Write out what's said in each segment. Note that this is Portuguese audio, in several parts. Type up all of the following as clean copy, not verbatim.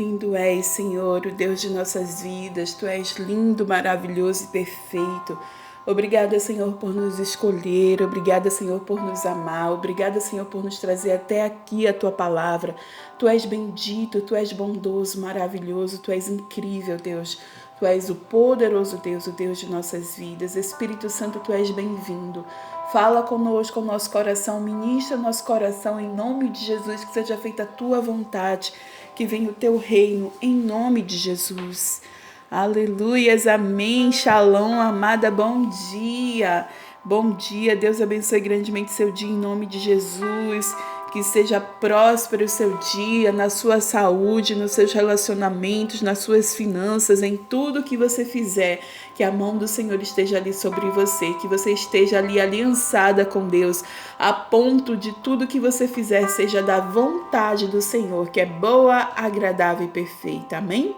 Lindo és, Senhor, o Deus de nossas vidas. Tu és lindo, maravilhoso e perfeito. Obrigada, Senhor, por nos escolher. Obrigada, Senhor, por nos amar. Obrigada, Senhor, por nos trazer até aqui a Tua palavra. Tu és bendito, Tu és bondoso, maravilhoso. Tu és incrível, Deus. Tu és o poderoso Deus, o Deus de nossas vidas. Espírito Santo, Tu és bem-vindo. Fala conosco, o nosso coração, ministra o nosso coração em nome de Jesus, que seja feita a Tua vontade, que venha o Teu reino em nome de Jesus. Aleluias, amém, shalom, amada, bom dia. Bom dia, Deus abençoe grandemente seu dia em nome de Jesus. Que seja próspero o seu dia, na sua saúde, nos seus relacionamentos, nas suas finanças, em tudo que você fizer. Que a mão do Senhor esteja ali sobre você, que você esteja ali aliançada com Deus, a ponto de tudo que você fizer seja da vontade do Senhor, que é boa, agradável e perfeita. Amém?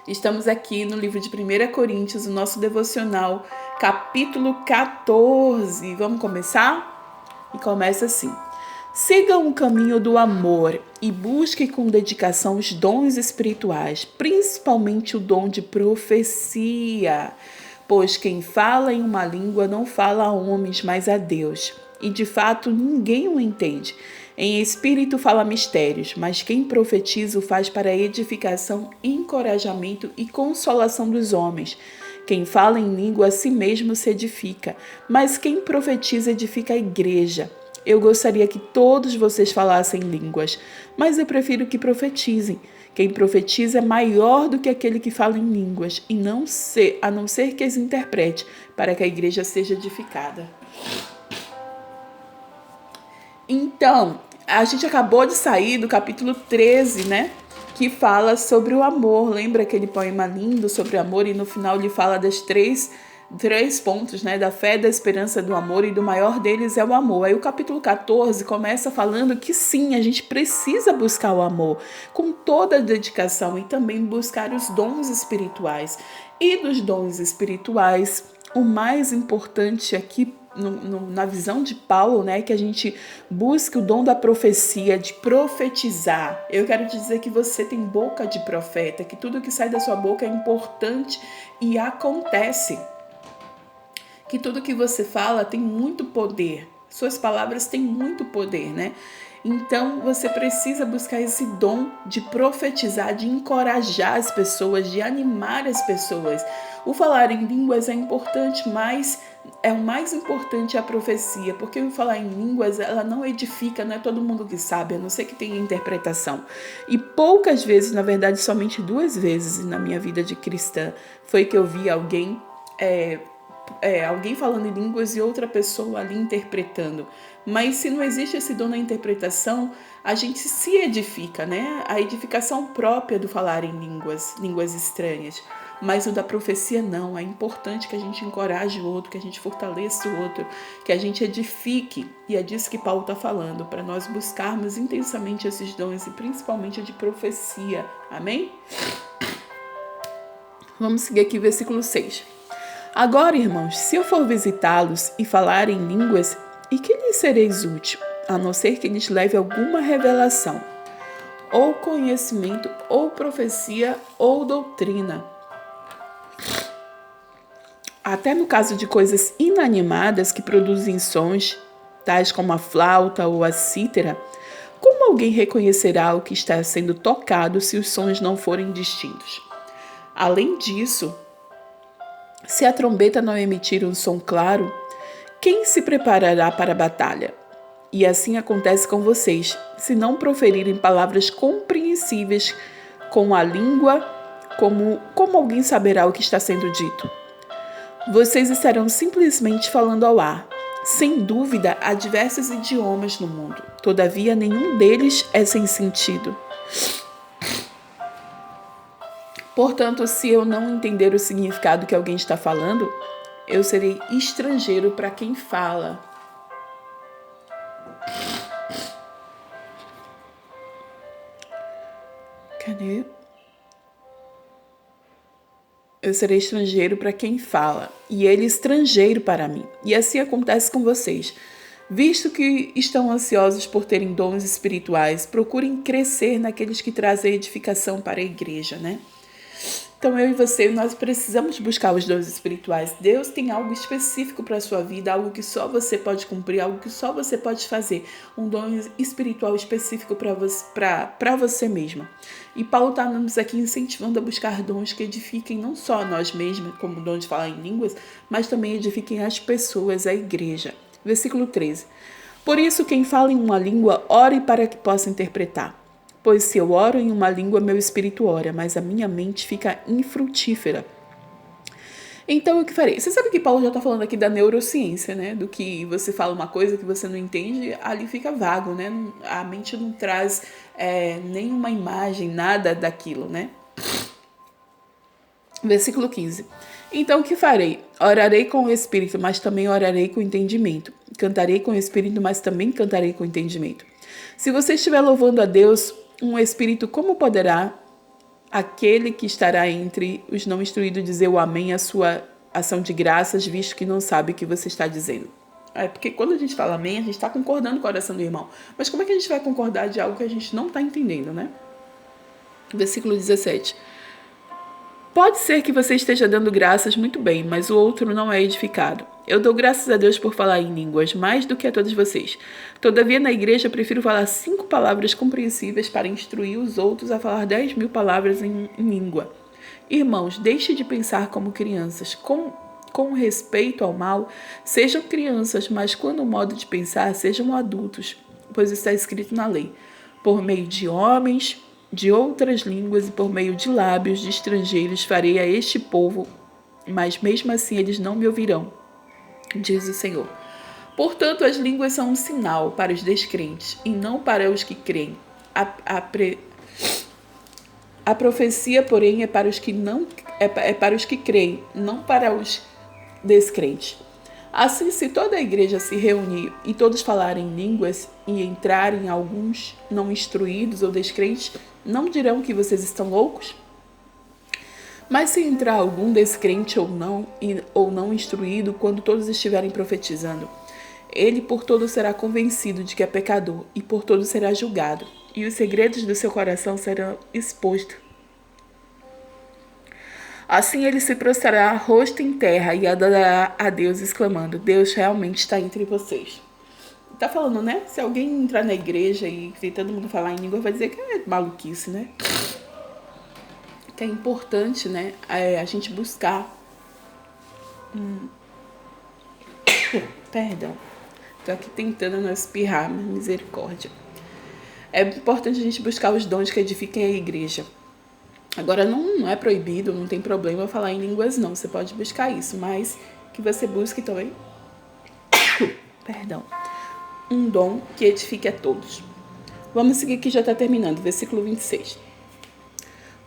Estamos aqui no livro de 1 Coríntios, o nosso devocional, capítulo 14. Vamos começar? E começa assim. Sigam o caminho do amor e busquem com dedicação os dons espirituais, principalmente o dom de profecia. Pois quem fala em uma língua não fala a homens, mas a Deus. E de fato ninguém o entende. Em espírito fala mistérios, mas quem profetiza o faz para edificação, encorajamento e consolação dos homens. Quem fala em língua a si mesmo se edifica, mas quem profetiza edifica a igreja. Eu gostaria que todos vocês falassem línguas, mas eu prefiro que profetizem. Quem profetiza é maior do que aquele que fala em línguas, a não ser que as interprete, para que a igreja seja edificada. Então, a gente acabou de sair do capítulo 13, né? Que fala sobre o amor. Lembra aquele poema lindo sobre o amor? E no final ele fala das três pontos, né? Da fé, da esperança, do amor, e do maior deles é o amor. Aí o capítulo 14 começa falando que sim, a gente precisa buscar o amor com toda a dedicação e também buscar os dons espirituais. E dos dons espirituais, o mais importante aqui na visão de Paulo, né, que a gente busque o dom da profecia, de profetizar. Eu quero te dizer que você tem boca de profeta, que tudo que sai da sua boca é importante e acontece. Que tudo que você fala tem muito poder. Suas palavras têm muito poder, né? Então, você precisa buscar esse dom de profetizar, de encorajar as pessoas, de animar as pessoas. O falar em línguas é importante, mas o mais importante é a profecia, porque o falar em línguas, ela não edifica, não é todo mundo que sabe, a não ser que tenha interpretação. E poucas vezes, na verdade, somente 2 vezes na minha vida de cristã, foi que eu vi alguém falando em línguas e outra pessoa ali interpretando. Mas se não existe esse dom na interpretação, a gente se edifica, né? A edificação própria do falar em línguas estranhas. Mas o da profecia não. É importante que a gente encoraje o outro, que a gente fortaleça o outro, que a gente edifique. E é disso que Paulo está falando, para nós buscarmos intensamente esses dons e principalmente a de profecia. Amém? Vamos seguir aqui o versículo 6. Agora, irmãos, se eu for visitá-los e falar em línguas, e que lhes sereis útil, a não ser que lhes leve alguma revelação, ou conhecimento, ou profecia, ou doutrina. Até no caso de coisas inanimadas que produzem sons, tais como a flauta ou a cítara, como alguém reconhecerá o que está sendo tocado se os sons não forem distintos? Além disso, se a trombeta não emitir um som claro, quem se preparará para a batalha? E assim acontece com vocês, se não proferirem palavras compreensíveis com a língua, como alguém saberá o que está sendo dito? Vocês estarão simplesmente falando ao ar. Sem dúvida, há diversos idiomas no mundo, todavia nenhum deles é sem sentido. Portanto, se eu não entender o significado que alguém está falando, eu serei estrangeiro para quem fala. Cadê? Eu serei estrangeiro para quem fala, e ele estrangeiro para mim. E assim acontece com vocês. Visto que estão ansiosos por terem dons espirituais, procurem crescer naqueles que trazem edificação para a igreja, né? Então, eu e você, nós precisamos buscar os dons espirituais. Deus tem algo específico para a sua vida, algo que só você pode cumprir, algo que só você pode fazer. Um dom espiritual específico para você mesma. E Paulo está nos aqui incentivando a buscar dons que edifiquem não só a nós mesmos, como o dom de falar em línguas, mas também edifiquem as pessoas, a igreja. Versículo 13. Por isso, quem fala em uma língua, ore para que possa interpretar. Pois se eu oro em uma língua, meu espírito ora, mas a minha mente fica infrutífera. Então, o que farei? Você sabe que Paulo já está falando aqui da neurociência, né? Do que você fala uma coisa que você não entende, ali fica vago, né? A mente não traz nenhuma imagem, nada daquilo, né? Versículo 15. Então, o que farei? Orarei com o espírito, mas também orarei com o entendimento. Cantarei com o espírito, mas também cantarei com o entendimento. Se você estiver louvando a Deus, um espírito, como poderá aquele que estará entre os não instruídos dizer o amém à sua ação de graças, visto que não sabe o que você está dizendo? Porque quando a gente fala amém, a gente está concordando com a oração do irmão. Mas como é que a gente vai concordar de algo que a gente não está entendendo, né? Versículo 17. Pode ser que você esteja dando graças muito bem, mas o outro não é edificado. Eu dou graças a Deus por falar em línguas, mais do que a todos vocês. Todavia, na igreja, prefiro falar 5 palavras compreensíveis para instruir os outros a falar 10.000 palavras em língua. Irmãos, deixe de pensar como crianças. Com respeito ao mal, sejam crianças, mas quando o modo de pensar, sejam adultos, pois está escrito na lei. Por meio de homens, de outras línguas e por meio de lábios de estrangeiros farei a este povo, mas mesmo assim eles não me ouvirão, diz o Senhor. Portanto, as línguas são um sinal para os descrentes e não para os que creem. A profecia, porém, é para os que creem, não para os descrentes. Assim, se toda a igreja se reunir e todos falarem línguas e entrarem alguns não instruídos ou descrentes, não dirão que vocês estão loucos? Mas se entrar algum descrente ou não instruído, quando todos estiverem profetizando, ele por todo será convencido de que é pecador e por todo será julgado, e os segredos do seu coração serão expostos. Assim ele se prostrará rosto em terra e adorará a Deus, exclamando: Deus realmente está entre vocês. Tá falando, né? Se alguém entrar na igreja e todo mundo falar em língua, vai dizer que é maluquice, né? Que é importante, né? A gente buscar. Perdão. Tô aqui tentando não espirrar, mas misericórdia. É importante a gente buscar os dons que edifiquem a igreja. Agora, não é proibido, não tem problema falar em línguas, não. Você pode buscar isso, mas que você busque também um dom que edifique a todos. Vamos seguir que já está terminando, versículo 26.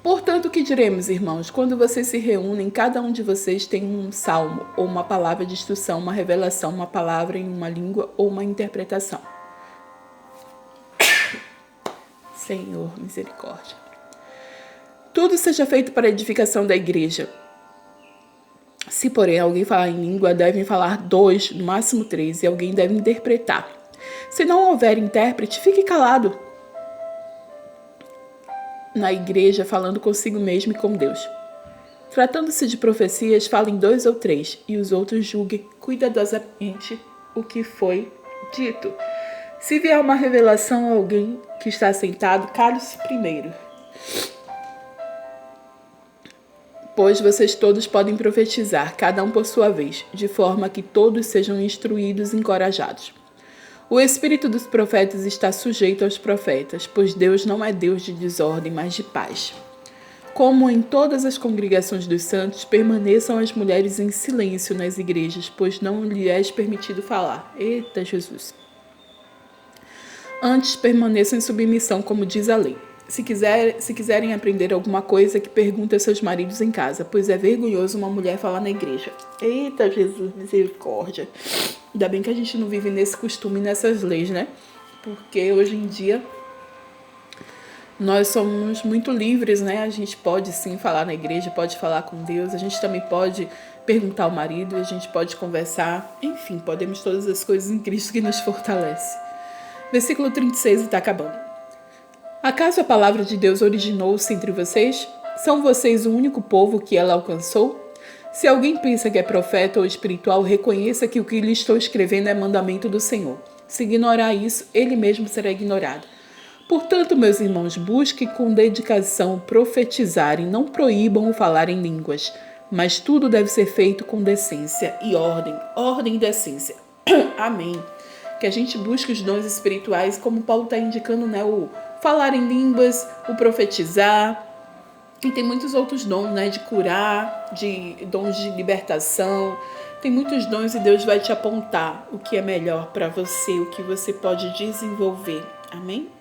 Portanto, o que diremos, irmãos? Quando vocês se reúnem, cada um de vocês tem um salmo, ou uma palavra de instrução, uma revelação, uma palavra em uma língua ou uma interpretação. Senhor, misericórdia. Tudo seja feito para a edificação da igreja. Se, porém, alguém falar em língua, devem falar 2, no máximo 3, e alguém deve interpretar. Se não houver intérprete, fique calado na igreja, falando consigo mesmo e com Deus. Tratando-se de profecias, falem 2 ou 3, e os outros julguem cuidadosamente o que foi dito. Se vier uma revelação a alguém que está sentado, cale-se primeiro. Pois vocês todos podem profetizar, cada um por sua vez, de forma que todos sejam instruídos e encorajados. O espírito dos profetas está sujeito aos profetas, pois Deus não é Deus de desordem, mas de paz. Como em todas as congregações dos santos, permaneçam as mulheres em silêncio nas igrejas, pois não lhes é permitido falar. Eita Jesus! Antes permaneçam em submissão, como diz a lei. Se quiserem aprender alguma coisa, que perguntem aos seus maridos em casa, pois é vergonhoso uma mulher falar na igreja. Eita, Jesus, misericórdia. Ainda bem que a gente não vive nesse costume, nessas leis, né? Porque hoje em dia nós somos muito livres, né? A gente pode sim falar na igreja, pode falar com Deus, a gente também pode perguntar ao marido, a gente pode conversar. Enfim, podemos todas as coisas em Cristo que nos fortalece. Versículo 36 está acabando. Acaso a palavra de Deus originou-se entre vocês? São vocês o único povo que ela alcançou? Se alguém pensa que é profeta ou espiritual, reconheça que o que lhe estou escrevendo é mandamento do Senhor. Se ignorar isso, ele mesmo será ignorado. Portanto, meus irmãos, busquem com dedicação profetizar e não proíbam o falar em línguas. Mas tudo deve ser feito com decência e ordem. Ordem e decência. Amém. Que a gente busque os dons espirituais, como Paulo está indicando, né? O falar em línguas, o profetizar. E tem muitos outros dons, né? De curar, de dons de libertação. Tem muitos dons e Deus vai te apontar o que é melhor para você, o que você pode desenvolver. Amém?